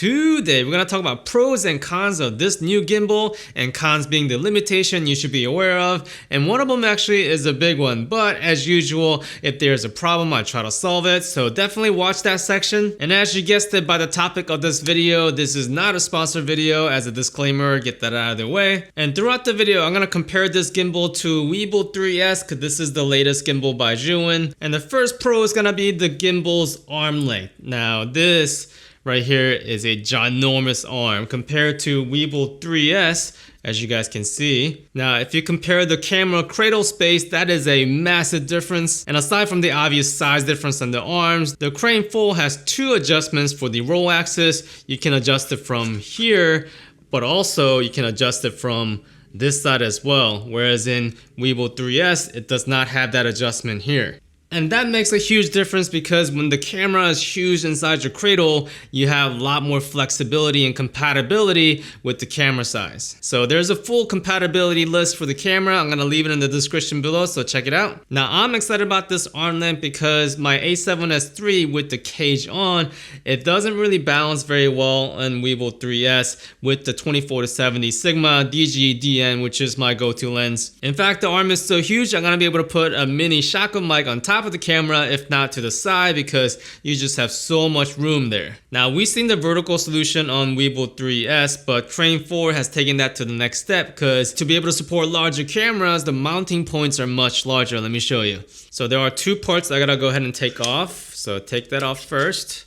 Today we're gonna talk about pros and cons of this new gimbal, and cons being the limitation you should be aware of, and one of them actually is a big one, but as usual, if there's a problem I try to solve it, so definitely watch that section. And as you guessed it by the topic of this video, this is not a sponsored video. As a disclaimer, get that out of the way. And throughout the video I'm gonna compare this gimbal to Weebill 3S because this is the latest gimbal by Zhiyun, and the first pro is gonna be the gimbal's arm length. Now this right here is a ginormous arm compared to Weebill 3S, as you guys can see. Now if you compare the camera cradle space, that is a massive difference, and aside from the obvious size difference on the arms, the Crane Full has two adjustments for the roll axis. You can adjust it from here, but also you can adjust it from this side as well, whereas in Weebill 3S it does not have that adjustment here. And that makes a huge difference because when the camera is huge inside your cradle, you have a lot more flexibility and compatibility with the camera size. So there's a full compatibility list for the camera. I'm gonna leave it in the description below, so check it out. Now I'm excited about this arm length because my A7S III with the cage on, it doesn't really balance very well on Weebill 3S with the 24-70 Sigma DJI DN, which is my go-to lens. In fact, the arm is so huge, I'm gonna be able to put a mini shotgun mic on top of the camera, if not to the side, because you just have so much room there. Now we've seen the vertical solution on Weebill 3S, but Crane 4 has taken that to the next step because to be able to support larger cameras, the mounting points are much larger. Let me show you. So there are two parts I gotta go ahead and take off. So take that off first.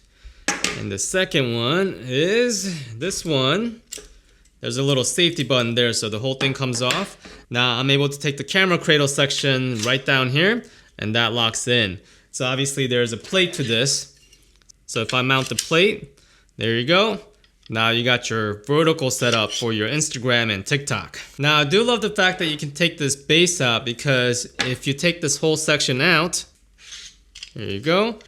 And the second one is this one. There's a little safety button there, so the whole thing comes off. Now I'm able to take the camera cradle section right down here, and that locks in. So obviously there's a plate to this. So if I mount the plate, there you go. Now you got your vertical setup for your Instagram and TikTok. Now I do love the fact that you can take this base out, because if you take this whole section out, there you go.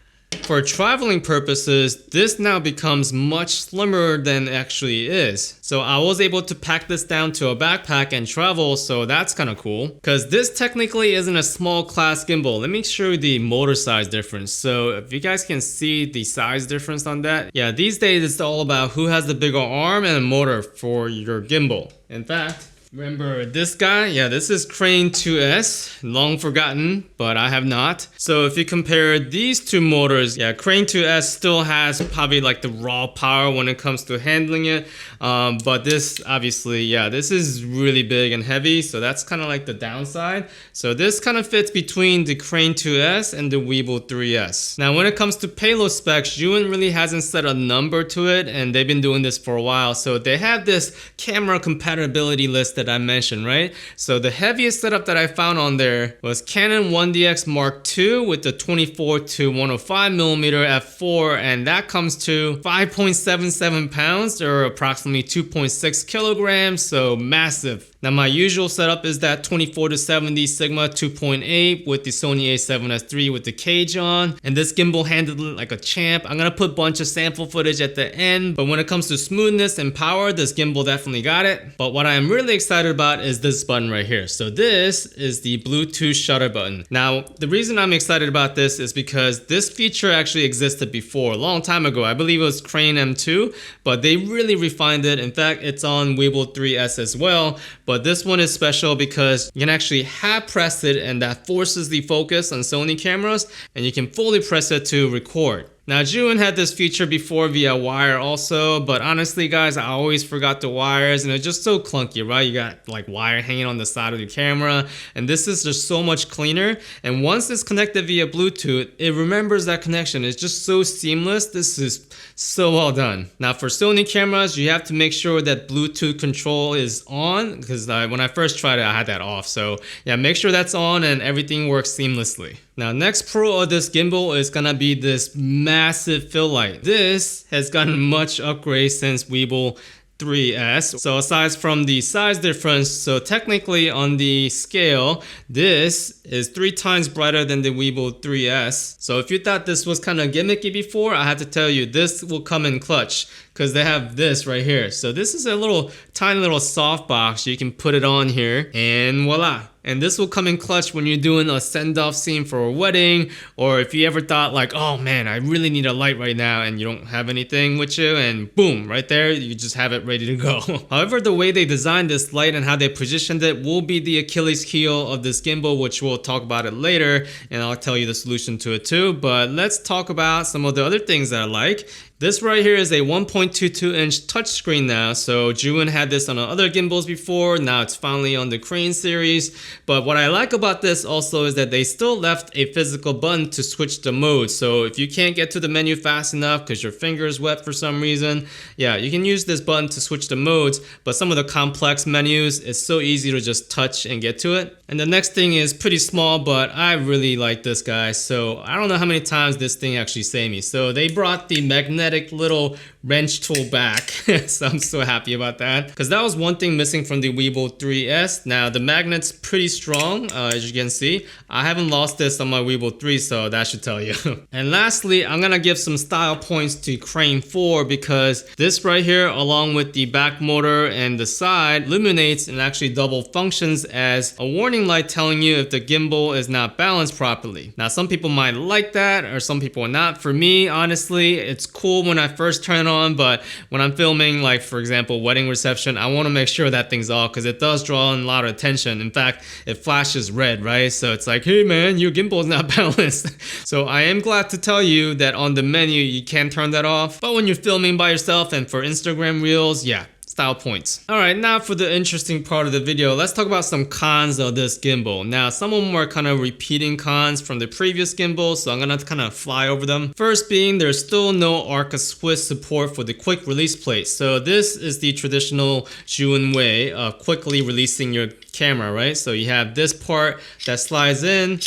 For traveling purposes, this now becomes much slimmer than it actually is. So I was able to pack this down to a backpack and travel, so that's kind of cool. Because this technically isn't a small class gimbal. Let me show you the motor size difference. So if you guys can see the size difference on that. Yeah, these days it's all about who has the bigger arm and motor for your gimbal. In fact, remember this guy? Yeah, this is Crane 2S, long forgotten, but I have not. So if you compare these two motors, yeah, Crane 2S still has probably like the raw power when it comes to handling it. But this obviously, yeah, this is really big and heavy, so that's kind of like the downside. So this kind of fits between the Crane 2S and the Weebill 3S. Now when it comes to payload specs, Zhiyun really hasn't set a number to it, and they've been doing this for a while. So they have this camera compatibility list that I mentioned, right? So the heaviest setup that I found on there was Canon 1DX Mark II with the 24 to 105mm f4, and that comes to 5.77 pounds or approximately 2.6 kilograms, so massive. Now my usual setup is that 24 to 70 Sigma 2.8 with the Sony A7S III with the cage on, and this gimbal handled it like a champ. I'm gonna put a bunch of sample footage at the end, but when it comes to smoothness and power, this gimbal definitely got it. But what I am really excited about is this button right here. So this is the Bluetooth shutter button. Now the reason I'm excited about this is because this feature actually existed before, a long time ago. I believe it was Crane M2, but they really refined it. In fact, it's on Weebill 3S as well. But this one is special because you can actually half press it, and that forces the focus on Sony cameras, and you can fully press it to record. Now Zhiyun had this feature before via wire also, but honestly guys, I always forgot the wires, and it's just so clunky, right? You got like wire hanging on the side of your camera, and this is just so much cleaner. And once it's connected via Bluetooth, it remembers that connection. It's just so seamless. This is so well done. Now for Sony cameras, you have to make sure that Bluetooth control is on, because when I first tried it, I had that off. So yeah, make sure that's on and everything works seamlessly. Now next pro of this gimbal is gonna be this massive fill light. This has gotten much upgrade since Weebill 3S. So aside from the size difference, so technically on the scale, this is 3 times brighter than the Weebill 3S. So if you thought this was kind of gimmicky before, I have to tell you, this will come in clutch. because they have this right here. So this is a little tiny little soft box. You can put it on here and voila. And this will come in clutch when you're doing a send-off scene for a wedding, or if you ever thought like, oh man, I really need a light right now and you don't have anything with you, and boom, right there, you just have it ready to go. However, the way they designed this light and how they positioned it will be the Achilles heel of this gimbal, which we'll talk about it later, and I'll tell you the solution to it too. But let's talk about some of the other things that I like. This right here is a 1.22 inch touchscreen now. So Zhiyun had this on other gimbals before. Now it's finally on the Crane series. But what I like about this also is that they still left a physical button to switch the modes. So if you can't get to the menu fast enough because your finger is wet for some reason, yeah, you can use this button to switch the modes. But some of the complex menus, it's so easy to just touch and get to it. And the next thing is pretty small, but I really like this guy. So I don't know how many times this thing actually saved me. So they brought the magnetic little wrench tool back. So I'm so happy about that, because that was one thing missing from the Weebill 3S. Now the magnet's pretty strong, as you can see. I haven't lost this on my Weebill 3, so that should tell you. And lastly, I'm gonna give some style points to Crane 4, because this right here, along with the back motor and the side, illuminates and actually double functions as a warning light telling you if the gimbal is not balanced properly. Now some people might like that, or some people are not. For me, honestly, it's cool when I first turn it on, but when I'm filming, like for example, wedding reception, I want to make sure that thing's off, because it does draw in a lot of attention. In fact, it flashes red, right? So it's like, hey man, your gimbal is not balanced. So I am glad to tell you that on the menu, you can turn that off. But when you're filming by yourself and for Instagram reels, yeah, style points. Alright, now for the interesting part of the video, let's talk about some cons of this gimbal. Now, some of them are kind of repeating cons from the previous gimbal, so I'm gonna kind of fly over them. First being, there's still no Arca Swiss support for the quick release plate. So this is the traditional Zhiyun way of quickly releasing your camera, right? So you have this part that slides in.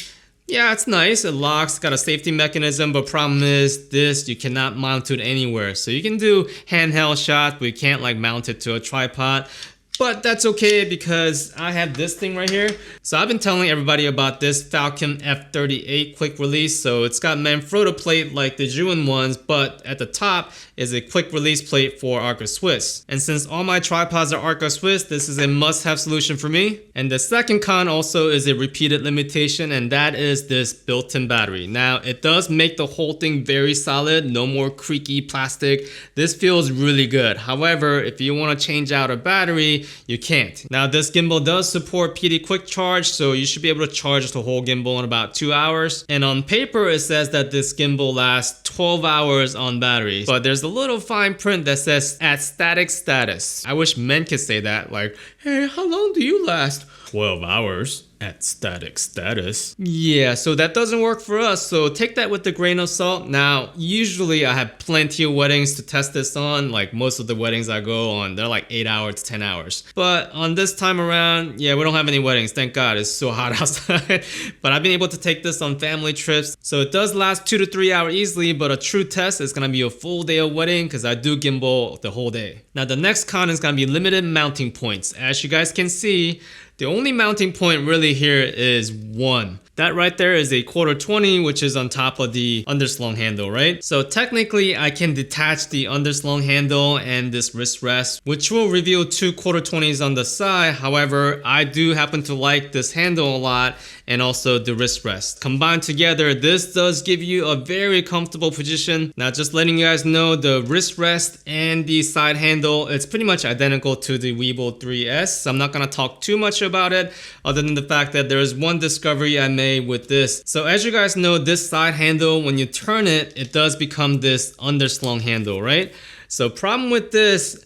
Yeah, it's nice, it locks, got a safety mechanism, but problem is this, you cannot mount it anywhere. So you can do handheld shots, but you can't like mount it to a tripod. But that's okay, because I have this thing right here. So I've been telling everybody about this Falcon F38 quick release. So it's got Manfrotto plate like the Zhiyun ones, but at the top is a quick release plate for Arca Swiss. And since all my tripods are Arca Swiss, this is a must-have solution for me. And the second con also is a repeated limitation, and that is this built-in battery. Now, it does make the whole thing very solid, no more creaky plastic. This feels really good. However, if you want to change out a battery, you can't. Now this gimbal does support PD quick charge, so you should be able to charge the whole gimbal in about 2 hours. And on paper it says that this gimbal lasts 12 hours on battery, but there's a little fine print that says at static status. I wish men could say that, like, hey, how long do you last? 12 hours. At static status. Yeah, so that doesn't work for us, so take that with a grain of salt. Now, usually I have plenty of weddings to test this on. Like most of the weddings I go on, they're like 8 hours to 10 hours. But on this time around, yeah, we don't have any weddings, thank God, it's so hot outside. But I've been able to take this on family trips, so it does last 2 to 3 hours easily, but a true test is gonna be a full day of wedding, because I do gimbal the whole day. Now the next con is gonna be limited mounting points. As you guys can see, the only mounting point really here is one. That right there is a 1/4-20, which is on top of the underslung handle, right? So technically I can detach the underslung handle and this wrist rest, which will reveal 2 1/4-20s on the side. However, I do happen to like this handle a lot, and also the wrist rest. Combined together, this does give you a very comfortable position. Now just letting you guys know, the wrist rest and the side handle, it's pretty much identical to the Weebill 3S. So I'm not gonna talk too much about it, other than the fact that there is one discovery I made with this. So as you guys know, this side handle, when you turn it, it does become this underslung handle, right? So problem with this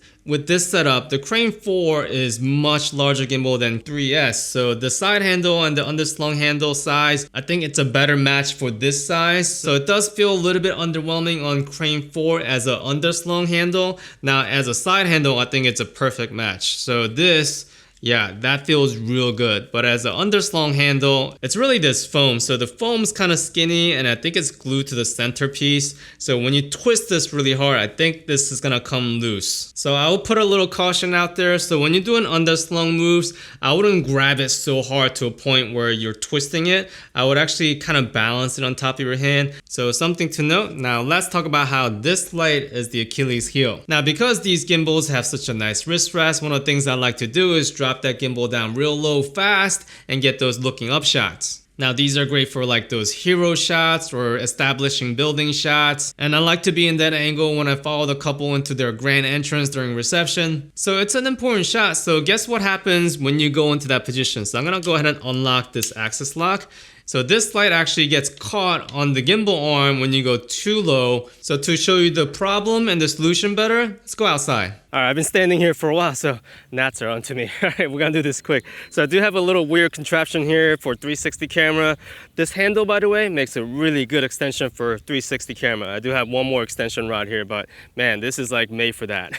setup, the Crane 4 is much larger gimbal than 3S. So the side handle and the underslung handle size, I think it's a better match for this size. So it does feel a little bit underwhelming on Crane 4 as an underslung handle. Now as a side handle, I think it's a perfect match. So this, Yeah, that feels real good. But as an underslung handle, it's really this foam. So the foam's kind of skinny and I think it's glued to the center piece. So when you twist this really hard, I think this is gonna come loose. So I will put a little caution out there. So when you're doing underslung moves, I wouldn't grab it so hard to a point where you're twisting it. I would actually kind of balance it on top of your hand. So something to note. Now let's talk about how this light is the Achilles heel. Now because these gimbals have such a nice wrist rest, one of the things I like to do is drop that gimbal down real low fast and get those looking up shots. Now these are great for like those hero shots or establishing building shots. And I like to be in that angle when I follow the couple into their grand entrance during reception. So it's an important shot. So guess what happens when you go into that position? So I'm gonna go ahead and unlock this axis lock. So this light actually gets caught on the gimbal arm when you go too low. So to show you the problem and the solution better, let's go outside. All right, I've been standing here for a while, so gnats are onto me. All right, we're gonna do this quick. So I do have a little weird contraption here for 360 camera. This handle, by the way, makes a really good extension for 360 camera. I do have one more extension rod here, but man, this is like made for that.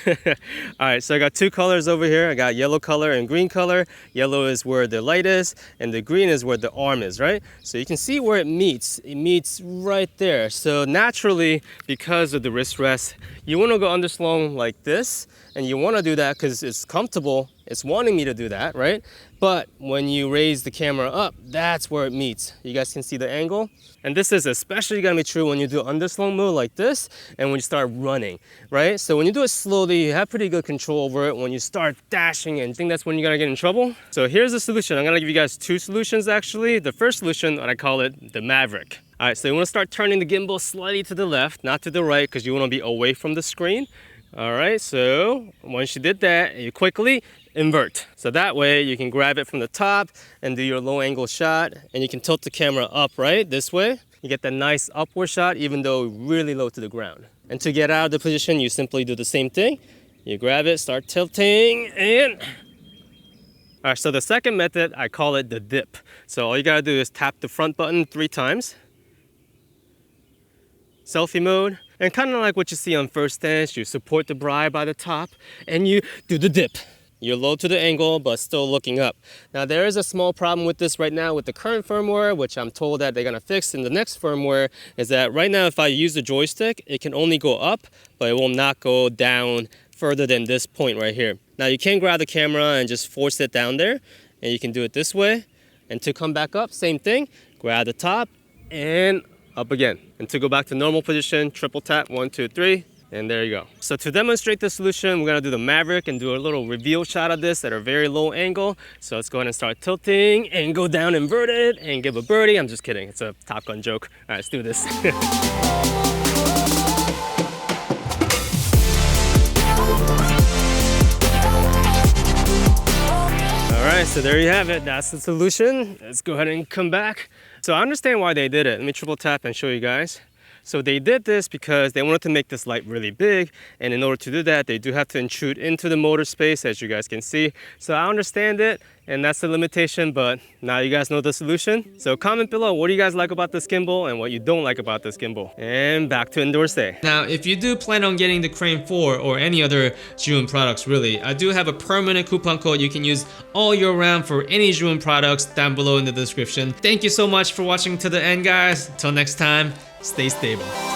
All right, so I got two colors over here. I got yellow color and green color. Yellow is where the light is, and the green is where the arm is, right? So you can see where it meets. It meets right there. So naturally, because of the wrist rest, you want to go underslung like this, and you want to do that because it's comfortable. It's wanting me to do that, right? But when you raise the camera up, that's where it meets. You guys can see the angle. And this is especially gonna be true when you do underslung mode like this and when you start running, right? So when you do it slowly, you have pretty good control over it. When you start dashing and think that's when you're gonna get in trouble. So here's the solution. I'm gonna give you guys two solutions actually. The first solution, I call it the Maverick. All right, so you wanna start turning the gimbal slightly to the left, not to the right, because you wanna be away from the screen. All right, so once you did that, you quickly invert. So that way you can grab it from the top and do your low angle shot, and you can tilt the camera up, right? This way, you get that nice upward shot, even though really low to the ground. And to get out of the position, you simply do the same thing. You grab it, start tilting, and all right, so the second method, I call it the dip. So all you gotta do is tap the front button 3 times. Selfie mode. And kind of like what you see on first stance, you support the bri by the top and you do the dip. You're low to the angle, but still looking up. Now there is a small problem with this right now with the current firmware, which I'm told that they're gonna fix in the next firmware, is that right now if I use the joystick, it can only go up, but it will not go down further than this point right here. Now you can grab the camera and just force it down there, and you can do it this way. And to come back up, same thing, grab the top and up again. And to go back to normal position, triple tap, 1, 2, 3, and there you go. So to demonstrate the solution, we're gonna do the Maverick and do a little reveal shot of this at a very low angle. So let's go ahead and start tilting and go down inverted and give a birdie. I'm just kidding, it's a Top Gun joke. All right, let's do this. All right, so there you have it. That's the solution. Let's go ahead and come back. So I understand why they did it. Let me triple tap and show you guys. So they did this because they wanted to make this light really big, and in order to do that, they do have to intrude into the motor space, as you guys can see. So I understand it, and that's the limitation, but now you guys know the solution. So comment below, what do you guys like about this gimbal and what you don't like about this gimbal? And back to Indoor Stay. Now, if you do plan on getting the Crane 4 or any other Zhiyun products really, I do have a permanent coupon code you can use all year round for any Zhiyun products down below in the description. Thank you so much for watching to the end, guys. Until next time, stay stable.